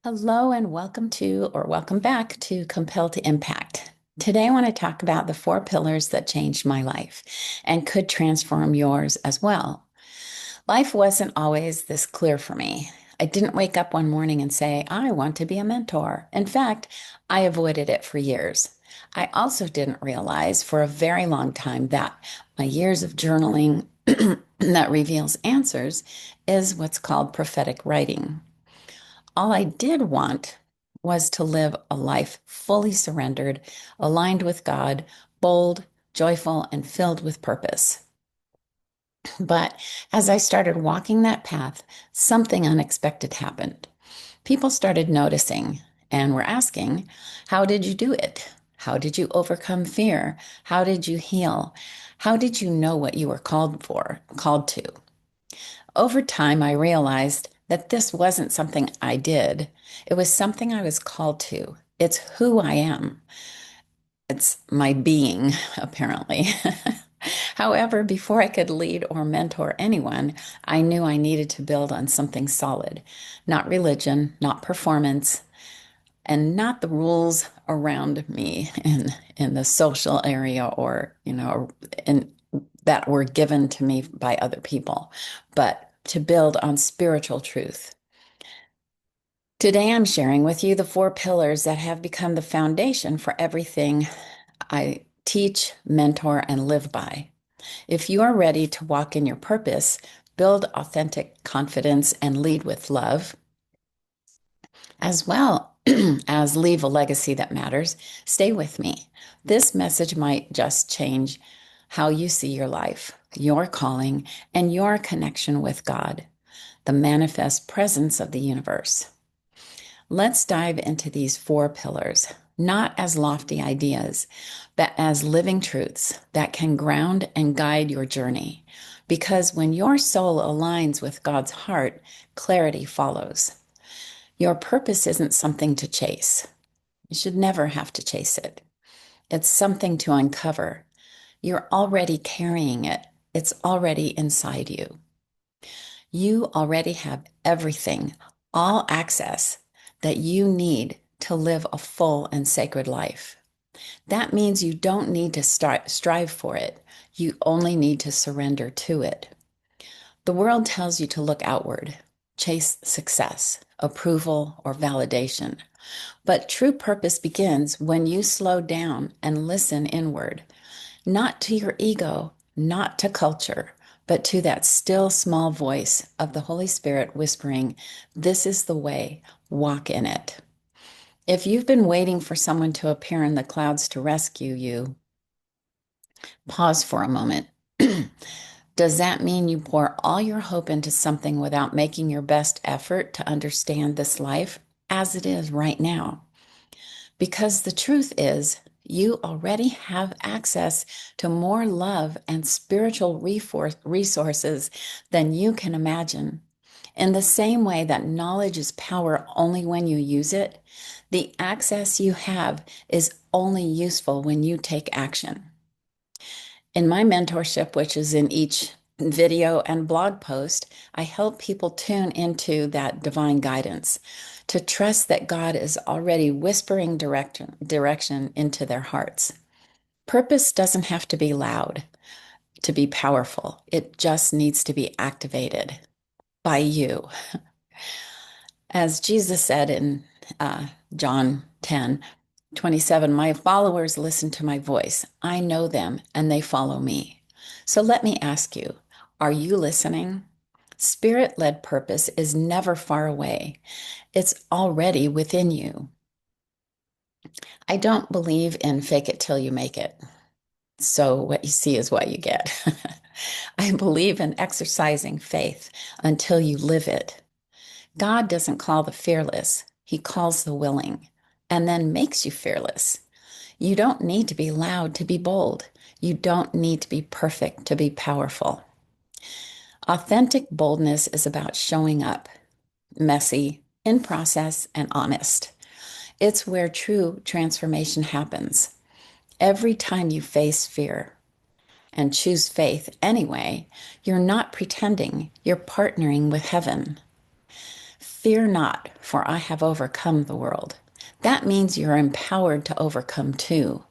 Hello and welcome back to Compel to Impact. Today I want to talk about the four pillars that changed my life and could transform yours as well. Life wasn't always this clear for me. I didn't wake up one morning and say, I want to be a mentor. In fact, I avoided it for years. I also didn't realize for a very long time that my years of journaling that reveals answers is what's called prophetic writing. All I did want was to live a life fully surrendered, aligned with God, bold, joyful, and filled with purpose. But as I started walking that path, something unexpected happened. People started noticing and were asking, how did you do it? How did you overcome fear? How did you heal? How did you know what you were called to? Over time, I realized that this wasn't something I did. It was something I was called to. It's who I am. It's my being, apparently. However, before I could lead or mentor anyone, I knew I needed to build on something solid, not religion, not performance, and not the rules around me in the social area or, in that were given to me by other people, but to build on spiritual truth. Today, I'm sharing with you the four pillars that have become the foundation for everything I teach, mentor, and live by. If you are ready to walk in your purpose, build authentic confidence, and lead with love, as well as leave a legacy that matters, stay with me. This message might just change how you see your life, your calling, and your connection with God, the manifest presence of the universe. Let's dive into these four pillars, not as lofty ideas, but as living truths that can ground and guide your journey. Because when your soul aligns with God's heart, clarity follows. Your purpose isn't something to chase. You should never have to chase it. It's something to uncover. You're already carrying it. It's already inside you. You already have everything, all access that you need to live a full and sacred life. That means you don't need to strive for it. You only need to surrender to it. The world tells you to look outward, chase success, approval, or validation. But true purpose begins when you slow down and listen inward, not to your ego, not to culture, but to that still small voice of the Holy Spirit whispering, this is the way, walk in it. If you've been waiting for someone to appear in the clouds to rescue you, pause for a moment. Does that mean you pour all your hope into something without making your best effort to understand this life as it is right now? Because the truth is, you already have access to more love and spiritual resources than you can imagine. In the same way that knowledge is power only when you use it, the access you have is only useful when you take action. In my mentorship, which is in each video and blog post, I help people tune into that divine guidance, to trust that God is already whispering direction into their hearts. Purpose doesn't have to be loud to be powerful. It just needs to be activated by you. As Jesus said in John 10:27, my followers listen to my voice. I know them and they follow me. So let me ask you, are you listening? Spirit-led purpose is never far away. It's already within you. I don't believe in fake it till you make it. So what you see is what you get. I believe in exercising faith until you live it. God doesn't call the fearless, He calls the willing, and then makes you fearless. You don't need to be loud to be bold. You don't need to be perfect to be powerful. Authentic boldness is about showing up, messy, in process, and honest. It's where true transformation happens. Every time you face fear and choose faith anyway, you're not pretending, you're partnering with heaven. Fear not, for I have overcome the world. That means you're empowered to overcome too.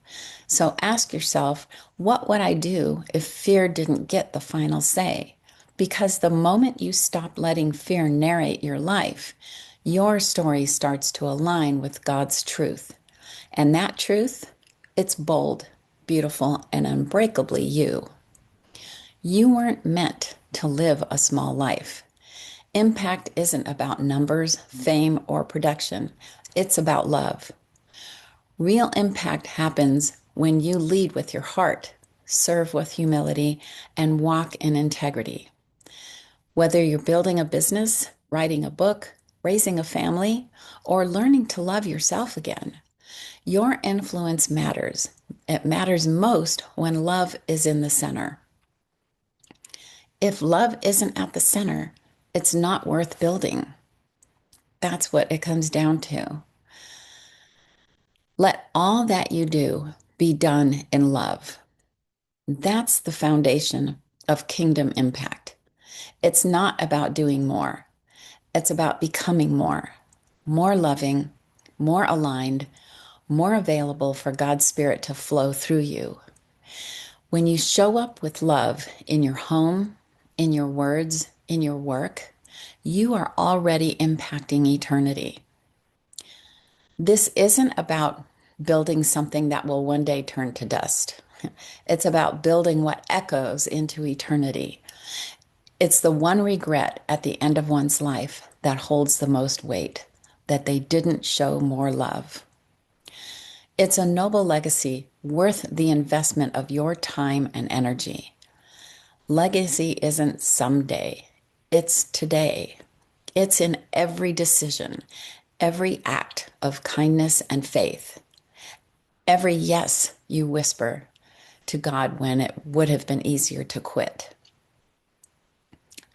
So ask yourself, what would I do if fear didn't get the final say? Because the moment you stop letting fear narrate your life, your story starts to align with God's truth. And that truth, it's bold, beautiful, and unbreakably you. You weren't meant to live a small life. Impact isn't about numbers, fame, or production. It's about love. Real impact happens when you lead with your heart, serve with humility, and walk in integrity. Whether you're building a business, writing a book, raising a family, or learning to love yourself again, your influence matters. It matters most when love is in the center. If love isn't at the center, it's not worth building. That's what it comes down to. Let all that you do be done in love. That's the foundation of kingdom impact. It's not about doing more. It's about becoming more loving, more aligned, more available for God's Spirit to flow through you. When you show up with love in your home, in your words, in your work, you are already impacting eternity. This isn't about building something that will one day turn to dust. It's about building what echoes into eternity. It's the one regret at the end of one's life that holds the most weight, that they didn't show more love. It's a noble legacy worth the investment of your time and energy. Legacy isn't someday, it's today. It's in every decision, every act of kindness and faith, every yes you whisper to God when it would have been easier to quit.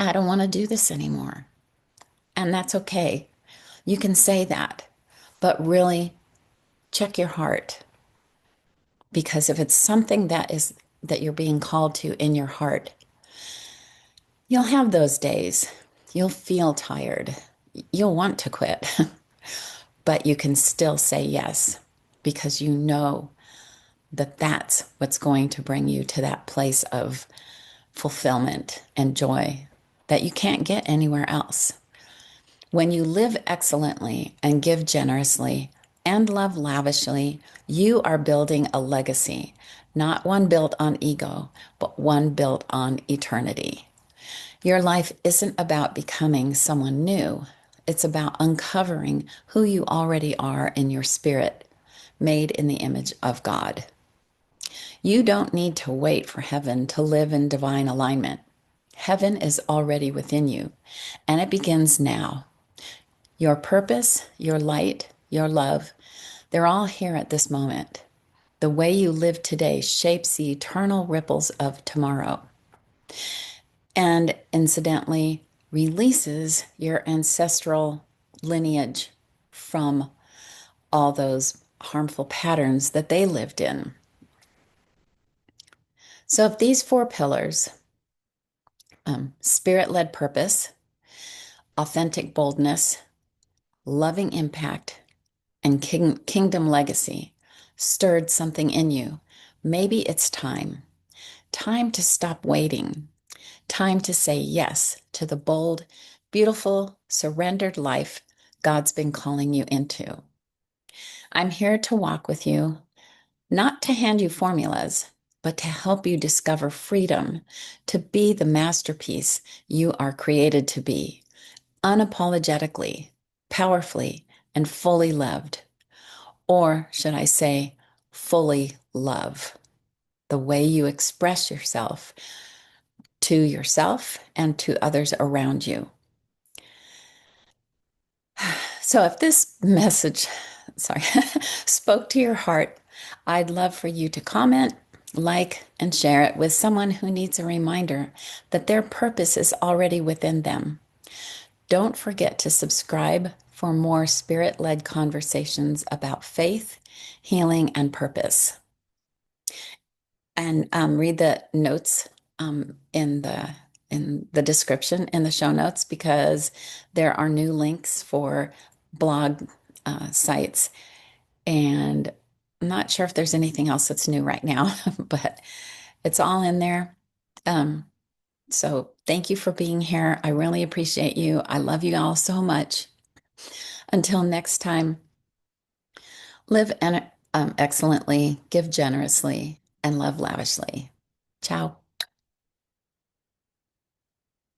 I don't want to do this anymore. And that's okay. You can say that, but really check your heart. Because if it's something that you're being called to in your heart, you'll have those days. You'll feel tired. You'll want to quit, but you can still say yes because you know that that's what's going to bring you to that place of fulfillment and joy that you can't get anywhere else. When you live excellently and give generously and love lavishly, you are building a legacy, not one built on ego, but one built on eternity. Your life isn't about becoming someone new. It's about uncovering who you already are in your spirit, made in the image of God. You don't need to wait for heaven to live in divine alignment. Heaven is already within you, and it begins now. Your purpose, your light, your love, they're all here at this moment. The way you live today shapes the eternal ripples of tomorrow. And incidentally, releases your ancestral lineage from all those harmful patterns that they lived in. So, if these four pillars, spirit led purpose, authentic boldness, loving impact, and kingdom legacy, stirred something in you, maybe it's time to stop waiting, time to say yes to the bold, beautiful, surrendered life God's been calling you into. I'm here to walk with you, not to hand you formulas, but to help you discover freedom to be the masterpiece you are created to be, unapologetically, powerfully, and fully loved. Or should I say, fully love the way you express yourself to yourself and to others around you. So if this message, sorry, spoke to your heart, I'd love for you to comment, like, and share it with someone who needs a reminder that their purpose is already within them. Don't forget to subscribe for more spirit-led conversations about faith, healing, and purpose. And read the notes in the in the description in the show notes because there are new links for blog sites. And I'm not sure if there's anything else that's new right now, but it's all in there. Um, so thank you for being here. I really appreciate you. I love you all so much. Until next time, live excellently, give generously, and love lavishly. Ciao.